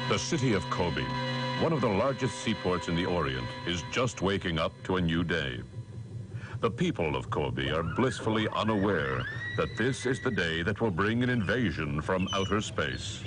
The city of Kobe, one of the largest seaports in the Orient, is just waking up to a new day. The people of Kobe are blissfully unaware that this is the day that will bring an invasion from outer space.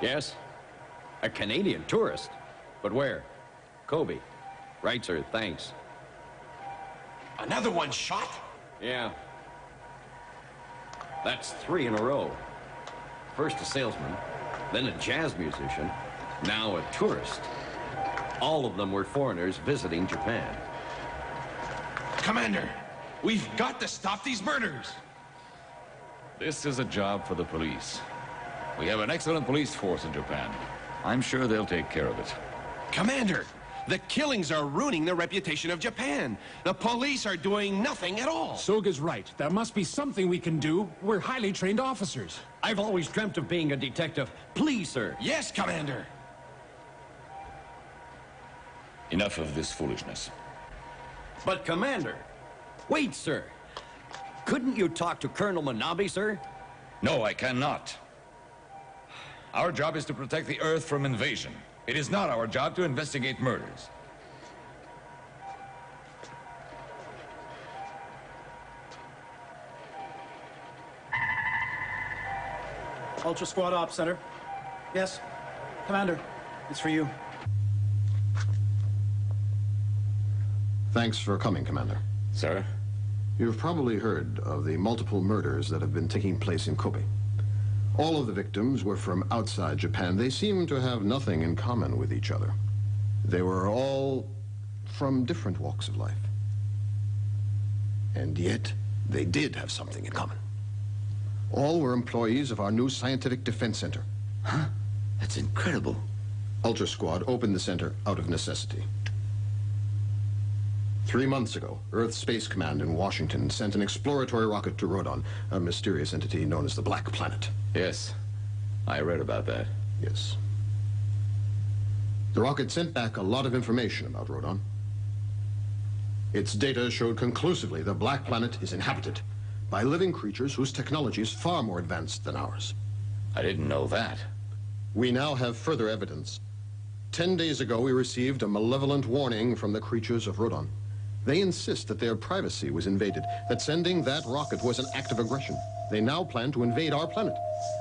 Yes? A Canadian tourist? But where? Kobe. Right, sir. Thanks. Another one shot? Yeah. That's 3 in a row. First a salesman, then a jazz musician, now a tourist. All of them were foreigners visiting Japan. Commander, we've got to stop these murders. This is a job for the police. We have an excellent police force in Japan. I'm sure they'll take care of it. Commander, the killings are ruining the reputation of Japan. The police are doing nothing at all. Soga's right. There must be something we can do. We're highly trained officers. I've always dreamt of being a detective. Please, sir. Yes, Commander. Enough of this foolishness. But, Commander, wait, sir. Couldn't you talk to Colonel Manabe, sir? No, I cannot. Our job is to protect the Earth from invasion. It is not our job to investigate murders. Ultra Squad Ops Center. Yes, Commander, it's for you. Thanks for coming, Commander. Sir? You've probably heard of the multiple murders that have been taking place in Kobe. All of the victims were from outside Japan. They seem to have nothing in common with each other. They were all from different walks of life. And yet, they did have something in common. All were employees of our new Scientific Defense Center. Huh? That's incredible. Ultra Squad opened the center out of necessity. 3 months ago, Earth Space Command in Washington sent an exploratory rocket to Radon, a mysterious entity known as the Black Planet. Yes, I read about that. Yes. The rocket sent back a lot of information about Radon. Its data showed conclusively the Black Planet is inhabited by living creatures whose technology is far more advanced than ours. I didn't know that. We now have further evidence. 10 days ago, we received a malevolent warning from the creatures of Radon. They insist that their privacy was invaded, that sending that rocket was an act of aggression. They now plan to invade our planet.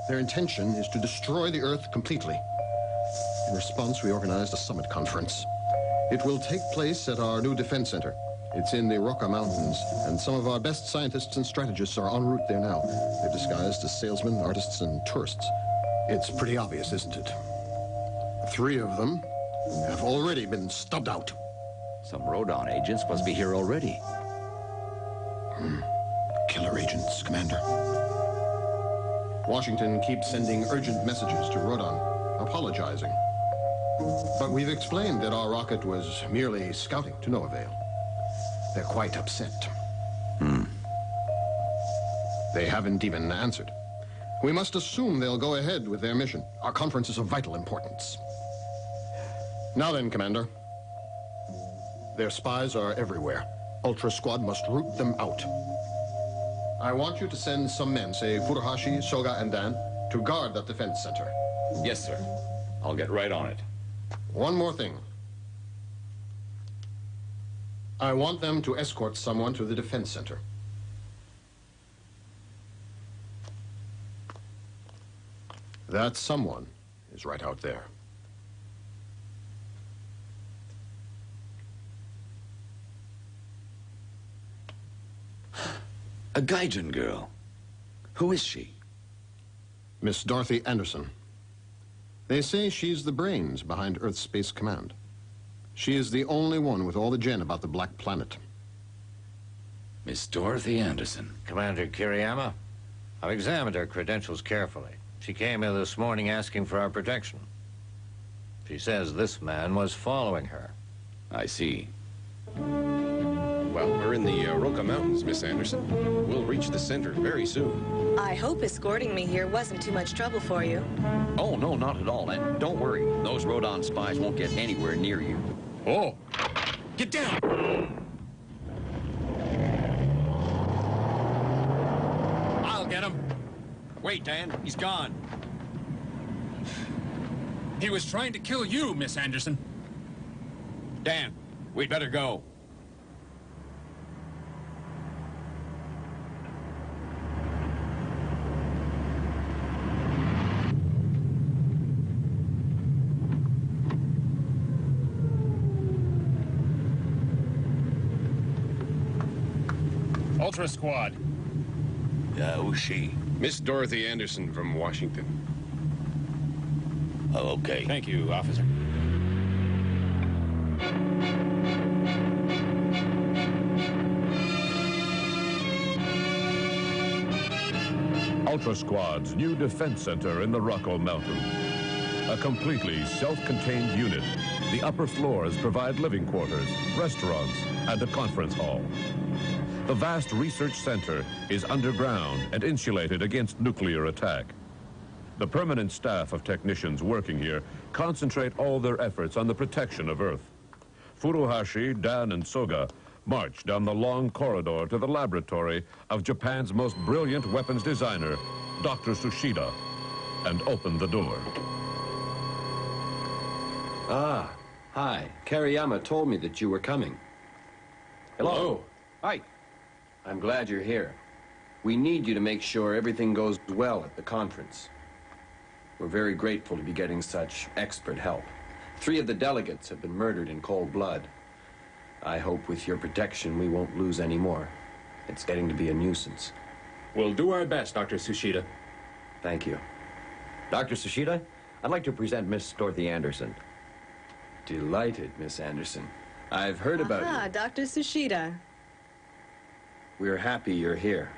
Their intention is to destroy the Earth completely. In response, we organized a summit conference. It will take place at our new defense center. It's in the Roca Mountains, and some of our best scientists and strategists are en route there now. They're disguised as salesmen, artists, and tourists. It's pretty obvious, isn't it? 3 of them have already been stubbed out. Some Radon agents must be here already. Killer agents, Commander. Washington keeps sending urgent messages to Radon, apologizing. But we've explained that our rocket was merely scouting, to no avail. They're quite upset. They haven't even answered. We must assume they'll go ahead with their mission. Our conference is of vital importance. Now then, Commander. Their spies are everywhere. Ultra Squad must root them out. I want you to send some men, say Furuhashi, Soga, and Dan, to guard that defense center. Yes, sir. I'll get right on it. One more thing. I want them to escort someone to the defense center. That someone is right out there. A Gaijin girl. Who is she? Miss Dorothy Anderson. They say she's the brains behind Earth Space Command. She is the only one with all the gen about the Black Planet. Miss Dorothy Anderson. Commander Kiriyama, I've examined her credentials carefully. She came in this morning asking for our protection. She says this man was following her. I see. Well, we're in the Roca Mountains, Miss Anderson. We'll reach the center very soon. I hope escorting me here wasn't too much trouble for you. Oh, no, not at all. And don't worry, those Radon spies won't get anywhere near you. Oh! Get down! I'll get him. Wait, Dan, he's gone. He was trying to kill you, Miss Anderson. Dan, we'd better go. Ultra Squad. Who's she? Miss Dorothy Anderson from Washington. Oh, okay. Thank you, officer. Ultra Squad's new defense center in the Roca Mountains. A completely self-contained unit. The upper floors provide living quarters, restaurants, and a conference hall. The vast research center is underground and insulated against nuclear attack. The permanent staff of technicians working here concentrate all their efforts on the protection of Earth. Furuhashi, Dan, and Soga march down the long corridor to the laboratory of Japan's most brilliant weapons designer, Dr. Tsushida, and open the door. Ah, hi. Kariyama told me that you were coming. Hello. Hi. I'm glad you're here. We need you to make sure everything goes well at the conference. We're very grateful to be getting such expert help. 3 of the delegates have been murdered in cold blood. I hope with your protection we won't lose any more. It's getting to be a nuisance. We'll do our best, Dr. Tsushida. Thank you. Dr. Tsushida, I'd like to present Miss Dorothy Anderson. Delighted, Miss Anderson. I've heard about you. Dr. Tsushida. We're happy you're here.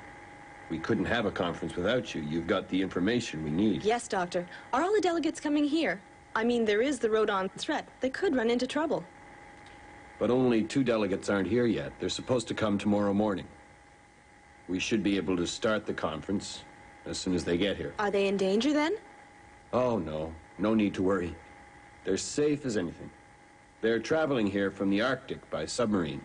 We couldn't have a conference without you. You've got the information we need. Yes, Doctor. Are all the delegates coming here? I mean, there is the Radon threat. They could run into trouble. But only 2 delegates aren't here yet. They're supposed to come tomorrow morning. We should be able to start the conference as soon as they get here. Are they in danger then? Oh, no. No need to worry. They're safe as anything. They're traveling here from the Arctic by submarine.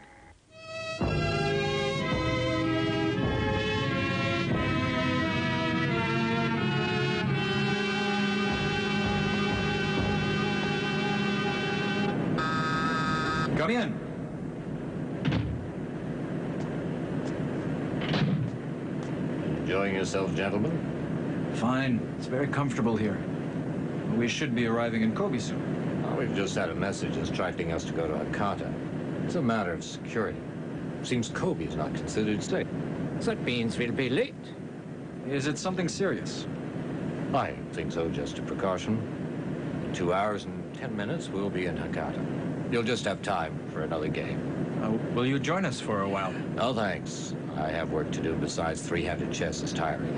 Come in. Enjoying yourself, gentlemen? Fine. It's very comfortable here. We should be arriving in Kobe soon. Well, we've just had a message instructing us to go to Hakata. It's a matter of security. Seems Kobe is not considered safe. That means we'll be late. Is it something serious? I think so, just a precaution. In 2 hours and 10 minutes, we'll be in Hakata. You'll just have time for another game. Will you join us for a while? No, thanks. I have work to do besides three-handed chess is tiring.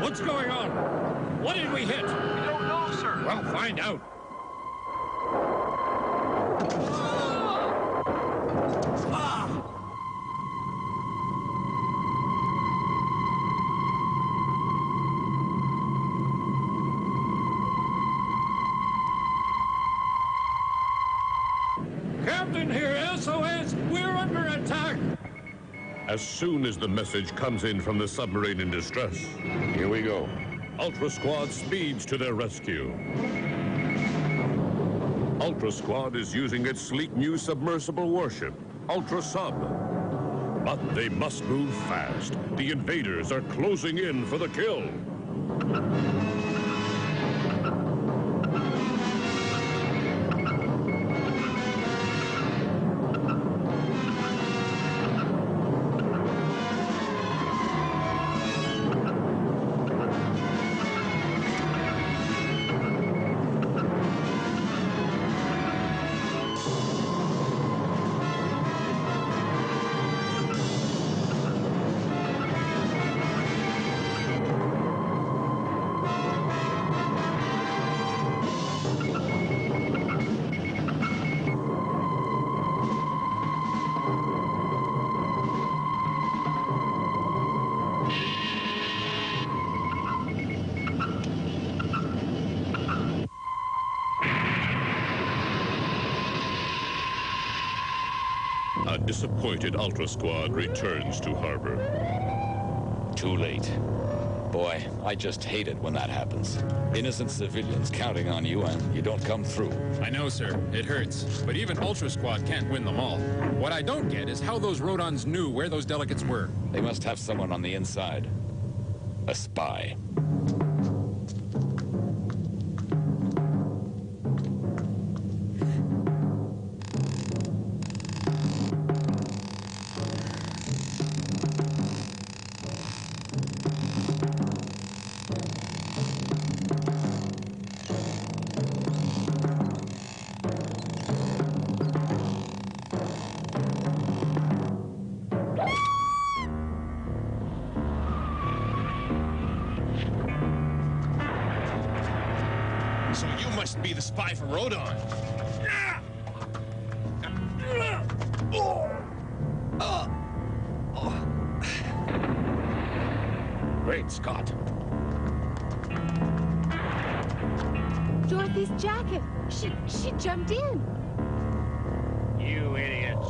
What's going on? What did we hit? We don't know, sir. Well, find out. Captain here, SOS! We're under attack! As soon as the message comes in from the submarine in distress, Here we go. Ultra Squad speeds to their rescue. Ultra Squad is using its sleek new submersible warship, Ultra Sub. But they must move fast. The invaders are closing in for the kill. A disappointed Ultra Squad returns to harbor. Too late. Boy, I just hate it when that happens. Innocent civilians counting on you and you don't come through. I know, sir. It hurts. But even Ultra Squad can't win them all. What I don't get is how those Rodons knew where those delegates were. They must have someone on the inside. A spy. So you must be the spy from Radon. Great Scott. Dorothy's jacket. She jumped in. You idiots.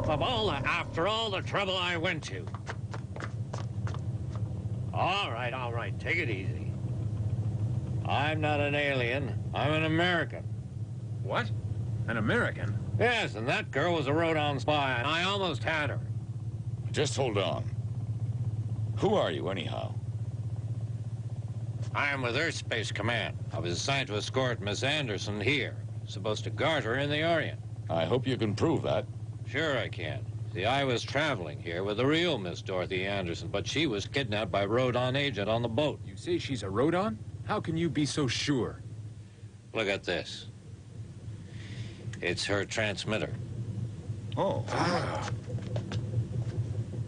After all the trouble I went to. All right, take it easy. I'm not an alien. I'm an American. What? An American? Yes, and that girl was a Radon spy, and I almost had her. Just hold on. Who are you, anyhow? I am with Earth Space Command. I was assigned to escort Miss Anderson here. Supposed to guard her in the Orient. I hope you can prove that. Sure I can. See, I was traveling here with the real Miss Dorothy Anderson, but she was kidnapped by a Radon agent on the boat. You say she's a Radon? How can you be so sure? Look at this. It's her transmitter. Oh. Ah.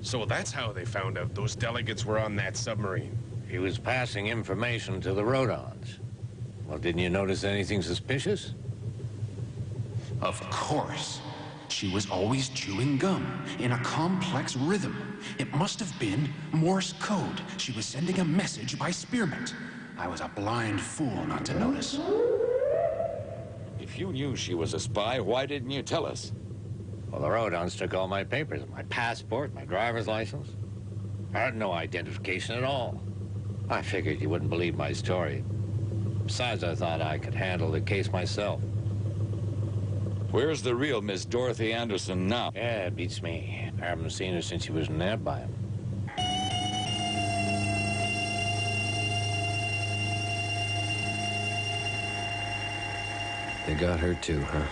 So that's how they found out those delegates were on that submarine. He was passing information to the Rodons. Well, didn't you notice anything suspicious? Of course. She was always chewing gum in a complex rhythm. It must have been Morse code. She was sending a message by spearmint. I was a blind fool not to notice. If you knew she was a spy, why didn't you tell us? Well, the Rodons took all my papers, my passport, my driver's license. I had no identification at all. I figured you wouldn't believe my story. Besides, I thought I could handle the case myself. Where's the real Miss Dorothy Anderson now? Yeah, it beats me. I haven't seen her since she was nabbed by him. They got her too, huh?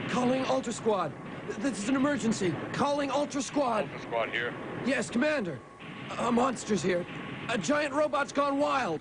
Calling Ultra Squad. This is an emergency. Calling Ultra Squad. Ultra Squad here? Yes, Commander. A monster's here. A giant robot's gone wild.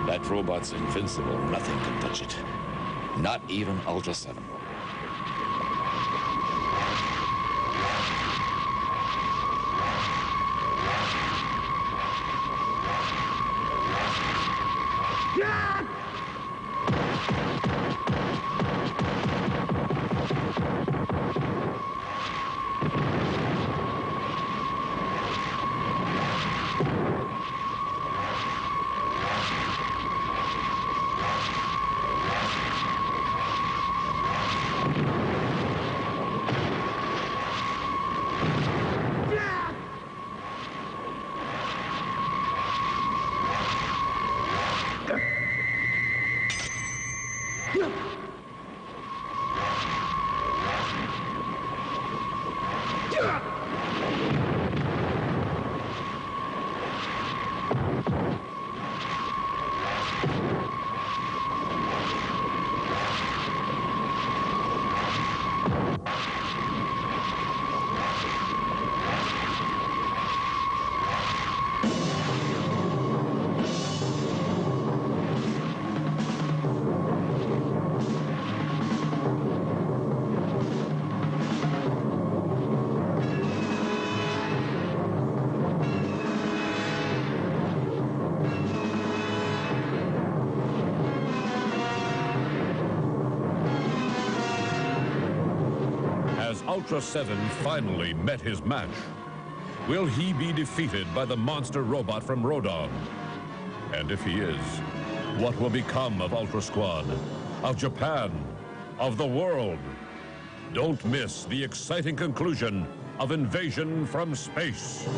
That robot's invincible. Nothing can touch it. Not even Ultra 7. Ultra 7 finally met his match? Will he be defeated by the monster robot from Radon? And if he is, what will become of Ultra Squad, of Japan, of the world? Don't miss the exciting conclusion of Invasion from Space.